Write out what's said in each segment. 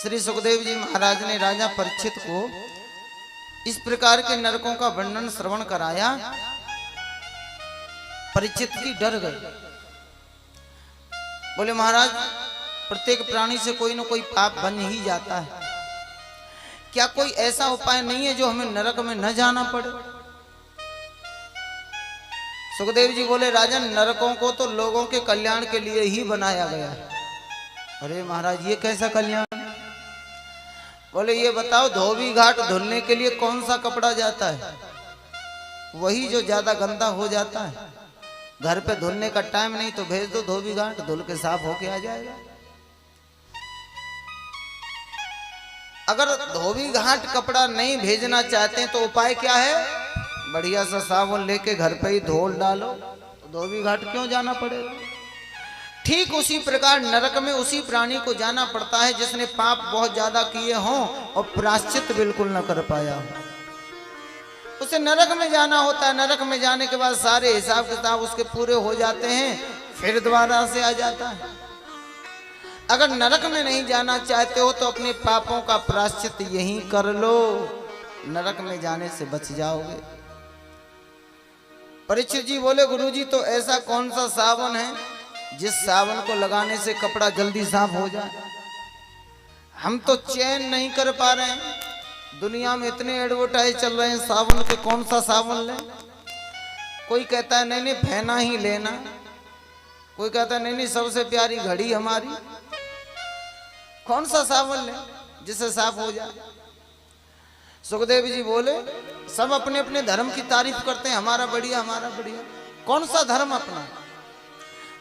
श्री सुखदेव जी महाराज ने राजा परीक्षित को इस प्रकार के नरकों का वर्णन श्रवण कराया। परीक्षित जी डर गए, बोले महाराज प्रत्येक प्राणी से कोई ना कोई पाप बन ही जाता है, क्या कोई ऐसा उपाय नहीं है जो हमें नरक में न जाना पड़े? सुखदेव जी बोले राजन, नरकों को तो लोगों के कल्याण के लिए ही बनाया गया है। अरे महाराज ये कैसा कल्याण? बोले ये बताओ धोबी घाट धुलने के लिए कौन सा कपड़ा जाता है? वही जो ज्यादा गंदा हो जाता है। घर पे धुलने का टाइम नहीं तो भेज दो धोबी घाट, धुल के साफ होके आ जाएगा। अगर धोबी घाट कपड़ा नहीं भेजना चाहते हैं तो उपाय क्या है? बढ़िया सा साबुन लेके घर पे ही धोल डालो, तो धोबी घाट क्यों जाना पड़ेगा? ठीक उसी प्रकार नरक में उसी प्राणी को जाना पड़ता है जिसने पाप बहुत ज्यादा किए हों और प्रायश्चित बिल्कुल न कर पाया हो, उसे नरक में जाना होता है। नरक में जाने के बाद सारे हिसाब किताब उसके पूरे हो जाते हैं, फिर दोबारा से आ जाता है। अगर नरक में नहीं जाना चाहते हो तो अपने पापों का प्रायश्चित यहीं कर लो, नरक में जाने से बच जाओगे। परीक्षित जी बोले गुरुजी तो ऐसा कौन सा साबुन है जिस साबुन को लगाने से कपड़ा जल्दी साफ हो जाए? हम तो चैन नहीं कर पा रहे हैं, दुनिया में इतने एडवर्टाइज चल रहे हैं साबुन के, कौन सा साबुन लें? कोई कहता है नहीं नहीं फेना ही लेना, कोई कहता है नहीं नहीं सबसे प्यारी घड़ी हमारी। कौन सा साबुन लें जिससे साफ हो जाए? सुखदेव जी बोले सब अपने अपने धर्म की तारीफ करते हैं, हमारा बढ़िया हमारा बढ़िया। कौन सा धर्म अपना?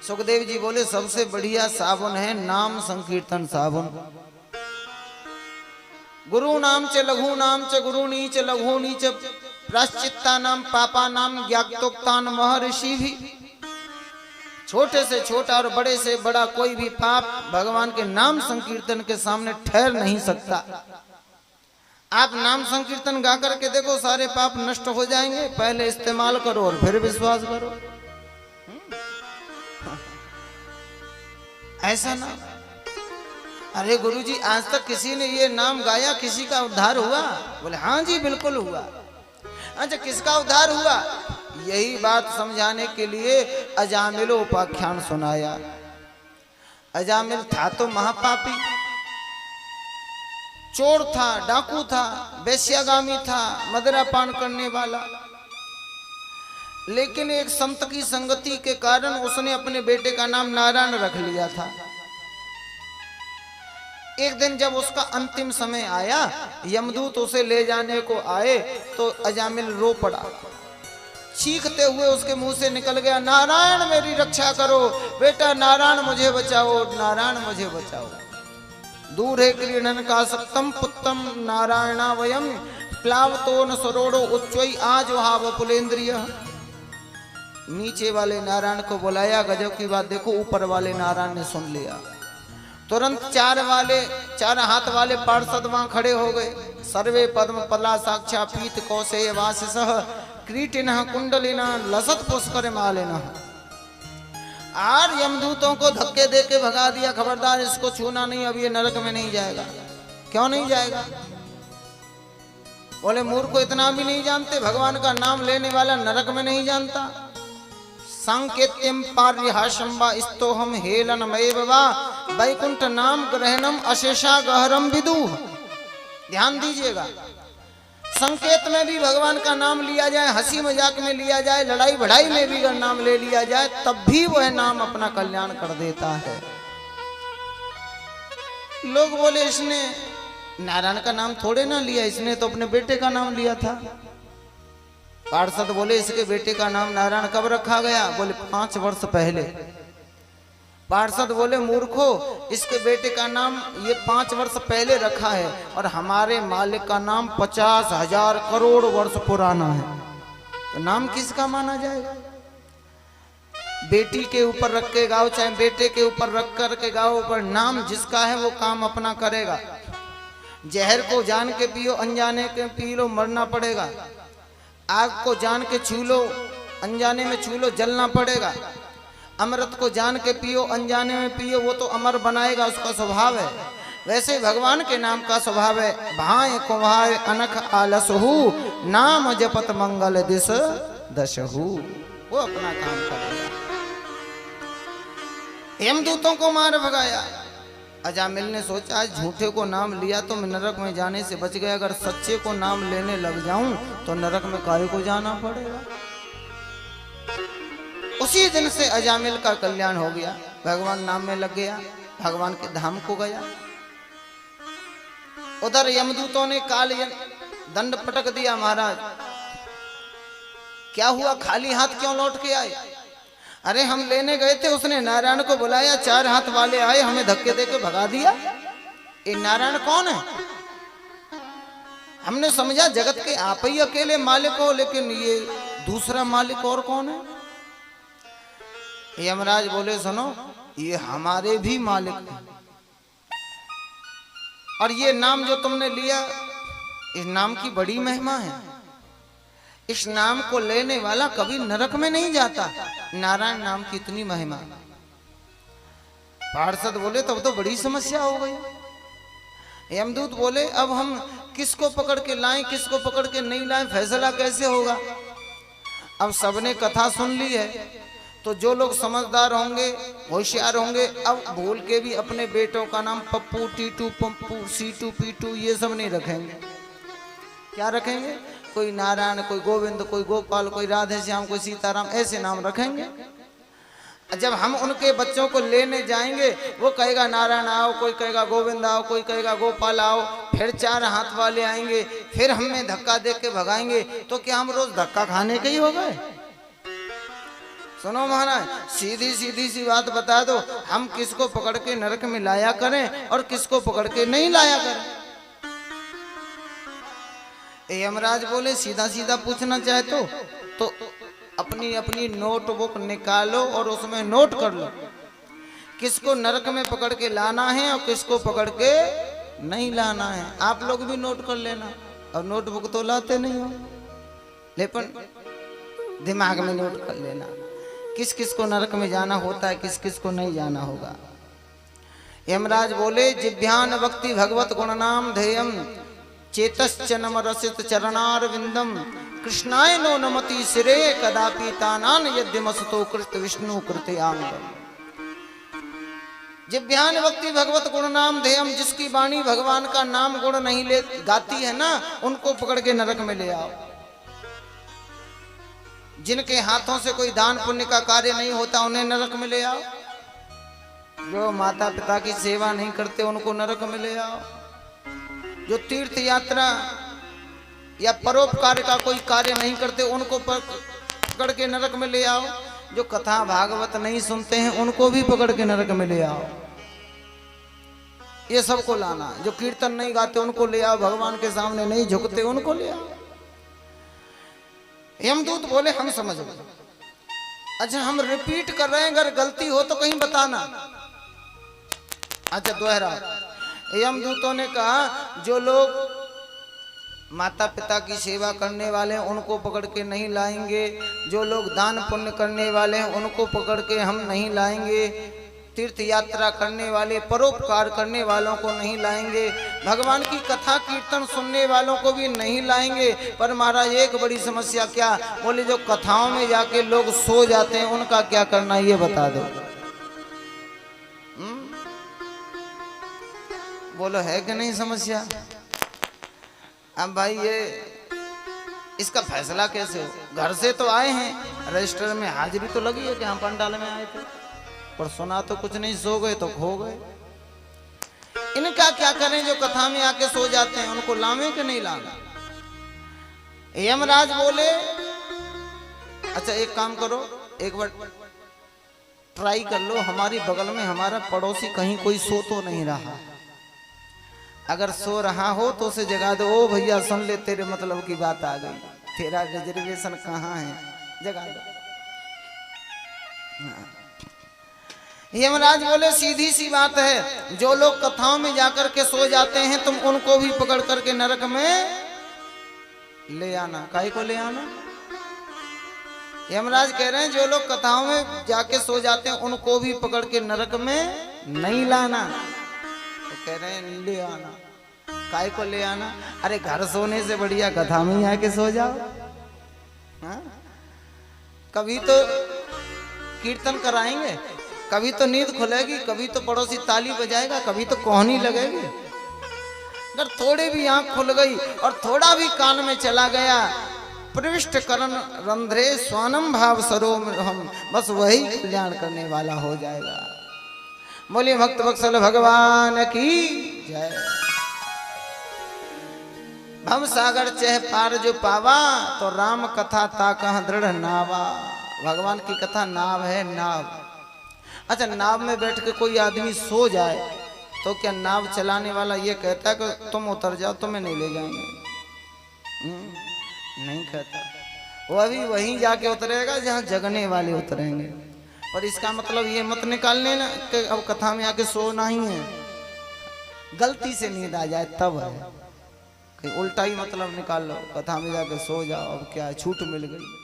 सुखदेव जी बोले सबसे बढ़िया साबुन है नाम संकीर्तन साबुन। गुरु नाम च लघु नाम च गुरु नीच लघु नीच प्राश्चित्ता नाम पापा नाम ज्ञातोक्तान महर्षि भी। छोटे से छोटा और बड़े से बड़ा कोई भी पाप भगवान के नाम संकीर्तन के सामने ठहर नहीं सकता। आप नाम संकीर्तन गा करके देखो, सारे पाप नष्ट हो जाएंगे। पहले इस्तेमाल करो और फिर विश्वास करो। ऐसा ना, अरे गुरुजी आज तक किसी ने ये नाम गाया, किसी का उद्धार हुआ? बोले हाँ जी बिल्कुल हुआ। अच्छा किसका उद्धार हुआ? यही बात समझाने के लिए अजामिल उपाख्यान सुनाया। अजामिल था तो महापापी, चोर था, डाकू था, वेश्यागामी था, मदिरा पान करने वाला, लेकिन एक संत की संगति के कारण उसने अपने बेटे का नाम नारायण रख लिया था। एक दिन जब उसका अंतिम समय आया, यमदूत उसे ले जाने को आए तो अजामिल रो पड़ा। चीखते हुए उसके मुंह से निकल गया, नारायण मेरी रक्षा करो, बेटा नारायण मुझे बचाओ, नारायण मुझे बचाओ। दूर है क्रीडन का सप्तम पुत्तम नारायणा वयम प्लावतो न सरोड़ो उच्चई आज वहाव पुलेंद्रिय। नीचे वाले नारायण को बुलाया, गजब की बात देखो, ऊपर वाले नारायण ने सुन लिया। तुरंत चार हाथ वाले पार्षद वहां खड़े हो गए। सर्वे पद्म पला साक्षा पीत कौशेय वासिसः क्रीटिनः कुंडलिनः लसत पुष्कर मालिनः। और यमदूतों को धक्के दे के भगा दिया, खबरदार इसको छूना नहीं, अब ये नरक में नहीं जाएगा। क्यों नहीं जाएगा? बोले मूर्ख को इतना भी नहीं जानते, भगवान का नाम लेने वाला नरक में नहीं जानता। सांकेत्यम पार्यहासम वा स्तोहम हेलनमेव वा वैकुंठ नाम ग्रहणम अशेषा गहरम विदुः। ध्यान दीजिएगा, संकेत में भी भगवान का नाम लिया जाए, हंसी मजाक में लिया जाए, लड़ाई बढ़ाई में भी अगर नाम ले लिया जाए तब भी वह नाम अपना कल्याण कर देता है। लोग बोले इसने नारायण का नाम थोड़े ना लिया, इसने तो अपने बेटे का नाम लिया था। पार्षद बोले इसके बेटे का नाम नारायण कब रखा गया? बोले 5 वर्ष पहले। पार्षद बोले मूर्खो, इसके बेटे का नाम ये 5 वर्ष पहले रखा है और हमारे मालिक का नाम 50,000 करोड़ वर्ष पुराना है, तो नाम किसका माना जाएगा? बेटी के ऊपर रख के गाओ चाहे बेटे के ऊपर रख कर के गाओ, पर नाम जिसका है वो काम अपना करेगा। जहर को जान के पियो, अनजाने के पी लो, मरना पड़ेगा। आग को जान के छू लो, अनजाने में छू लो, जलना पड़ेगा। अमृत को जान के पियो, अनजाने में पियो, वो तो अमर बनाएगा, उसका स्वभाव है। वैसे भगवान के नाम का स्वभाव है, भाए कुम्हाय अनख आलसहु, नाम जपत मंगल दिस दशहु। वो अपना काम करेगा। यमदूतों को मार भगाया। अजामिल ने सोचा आज झूठे को नाम लिया तो मैं नरक में जाने से बच गया, अगर सच्चे को नाम लेने लग जाऊं तो नरक में काहे को जाना पड़ेगा। उसी दिन से अजामिल का कल्याण हो गया, भगवान नाम में लग गया, भगवान के धाम को गया। उधर यमदूतों ने काल दंड पटक दिया। महाराज क्या हुआ, खाली हाथ क्यों लौट के आए? अरे हम लेने गए थे, उसने नारायण को बुलाया, 4 हाथ वाले आए, हमें धक्के देके भगा दिया। ये नारायण कौन है? हमने समझा जगत के आप ही अकेले मालिक हो, लेकिन ये दूसरा मालिक और कौन है? यमराज बोले सुनो, ये हमारे भी मालिक हैं, और ये नाम जो तुमने लिया, इस नाम की बड़ी महिमा है। इस नाम को लेने वाला कभी नरक में नहीं जाता। नारायण नाम की इतनी महिमा। पार्षद बोले तब तो बड़ी समस्या हो गई। यमदूत बोले अब हम किसको पकड़ के लाएं, किसको पकड़ के नहीं लाएं, फैसला कैसे होगा? अब सबने कथा सुन ली है, तो जो लोग समझदार होंगे, होशियार होंगे, अब भूल के भी अपने बेटों का नाम पप्पू, टीटू, पप्पू, सीटू, पीटू ये सब नहीं रखेंगे। क्या रखेंगे? कोई नारायण, कोई गोविंद, कोई गोपाल, कोई राधे श्याम, कोई सीताराम, ऐसे नाम रखेंगे। जब हम उनके बच्चों को लेने जाएंगे, वो कहेगा नारायण आओ, कोई कहेगा गोविंद आओ, कोई कहेगा गोपाल आओ, फिर 4 हाथ वाले आएंगे, फिर हमें धक्का दे के भगाएंगे, तो क्या हम रोज धक्का खाने के ही हो गए? सुनो महाराज, सीधी सीधी सी बात बता दो, हम किसको पकड़ के नरक में लाया करें और किसको पकड़ के नहीं लाया करें? यमराज बोले सीधा सीधा पूछना चाहे तो अपनी अपनी नोटबुक निकालो और उसमें नोट कर लो, किसको नरक में पकड़ के लाना है और किसको पकड़ के नहीं लाना है। आप लोग भी नोट कर लेना, और नोटबुक तो लाते नहीं हो, लेकिन दिमाग में नोट कर लेना किस किस को नरक में जाना होता है, किस किस को नहीं जाना होगा। यमराज बोले जिभ्यान भक्ति भगवत गुण नाम ध्येयम चेतश्चनम रसित चरणार विंदम कृष्णाय नो नमति सिरे कदापि तानान यद्यमसतो कृत विष्णु कृत्याङ्गम। जिभ्यान भक्ति भगवत गुण नाम ध्येयम, जिसकी वाणी भगवान का नाम गुण नहीं ले गाती है ना, उनको पकड़ के नरक में ले आओ। जिनके हाथों से कोई दान पुण्य का कार्य नहीं होता, उन्हें नरक में ले आओ। जो माता पिता की सेवा नहीं करते, उनको नरक में ले आओ। जो तीर्थ यात्रा या परोपकार का कोई कार्य नहीं करते, उनको पकड़ के नरक में ले आओ। जो कथा भागवत नहीं सुनते हैं, उनको भी पकड़ के नरक में ले आओ। ये सबको लाना। जो कीर्तन नहीं गाते, उनको ले आओ। भगवान के सामने नहीं झुकते, उनको ले आओ। यमदूत बोले हम समझ गए। अच्छा हम रिपीट कर रहे हैं, अगर गलती हो तो कहीं बताना। अच्छा दोहरा। यमदूतों ने कहा जो लोग माता पिता की सेवा करने वाले हैं, उनको पकड़ के नहीं लाएंगे। जो लोग दान पुण्य करने वाले हैं, उनको पकड़ के हम नहीं लाएंगे। तीर्थ यात्रा करने वाले, परोपकार करने वालों को नहीं लाएंगे। भगवान की कथा कीर्तन सुनने वालों को भी नहीं लाएंगे। पर महाराज एक बड़ी समस्या क्या? बोले जो कथाओं में जाके लोग सो जाते हैं, उनका क्या करना, ये बता दो। बोलो है कि नहीं समस्या? अब भाई ये इसका फैसला कैसे हो? घर से तो आए हैं, रजिस्टर में हाजिरी तो लगी है कि हम पंडाल में आए थे, पर सुना तो कुछ नहीं, सो गए तो खो गए। इनका क्या करें? जो कथा में आके सो जाते हैं, उनको लावे कि नहीं लावे? यमराज बोले अच्छा एक काम करो, एक बार ट्राई कर लो, हमारी बगल में हमारा पड़ोसी कहीं कोई सो तो नहीं रहा। अगर सो रहा हो तो उसे जगा दो। ओ भैया सुन ले, तेरे मतलब की बात आ गई, तेरा रिजर्वेशन कहाँ है, जगा दो। यमराज बोले सीधी सी बात है, जो लोग कथाओं में जाकर के सो जाते हैं, तुम उनको भी पकड़ करके नरक में ले आना। काहे को ले आना? यमराज कह रहे हैं जो लोग कथाओं में जाके सो जाते हैं, उनको भी पकड़ के नरक में नहीं लाना। तो कह रहे हैं ले आना। काय को ले आना? अरे घर सोने से बढ़िया कथा में आके सो जाओ। हाँ? कभी तो कीर्तन कराएंगे, कभी तो नींद खुलेगी, कभी तो पड़ोसी ताली बजाएगा, कभी तो कोहनी लगेगी। अगर थोड़ी भी आंख खुल गई और थोड़ा भी कान में चला गया, प्रविष्ट करण रंध्रे स्वानम भाव सरोम हम, बस वही कल्याण करने वाला हो जाएगा। बोलिए भक्त वत्सल भगवान की जय। भव सागर चह पार जो पावा, तो राम कथा ता कह दृढ़ नावा। भगवान की कथा नाव है, नाव। अच्छा, नाव में बैठ के कोई आदमी सो जाए तो क्या नाव चलाने वाला ये कहता है कि तुम उतर जाओ, तुम्हें नहीं ले जाएंगे? नहीं कहता। वो अभी वहीं जाके उतरेगा जहाँ जगने वाले उतरेंगे। पर इसका मतलब ये मत निकालने ना कि अब कथा में आके सोना ही है। गलती से नींद आ जाए तब है, उल्टा ही मतलब निकाल लो, कथा में जाके सो जाओ, अब क्या है, छूट मिल गई।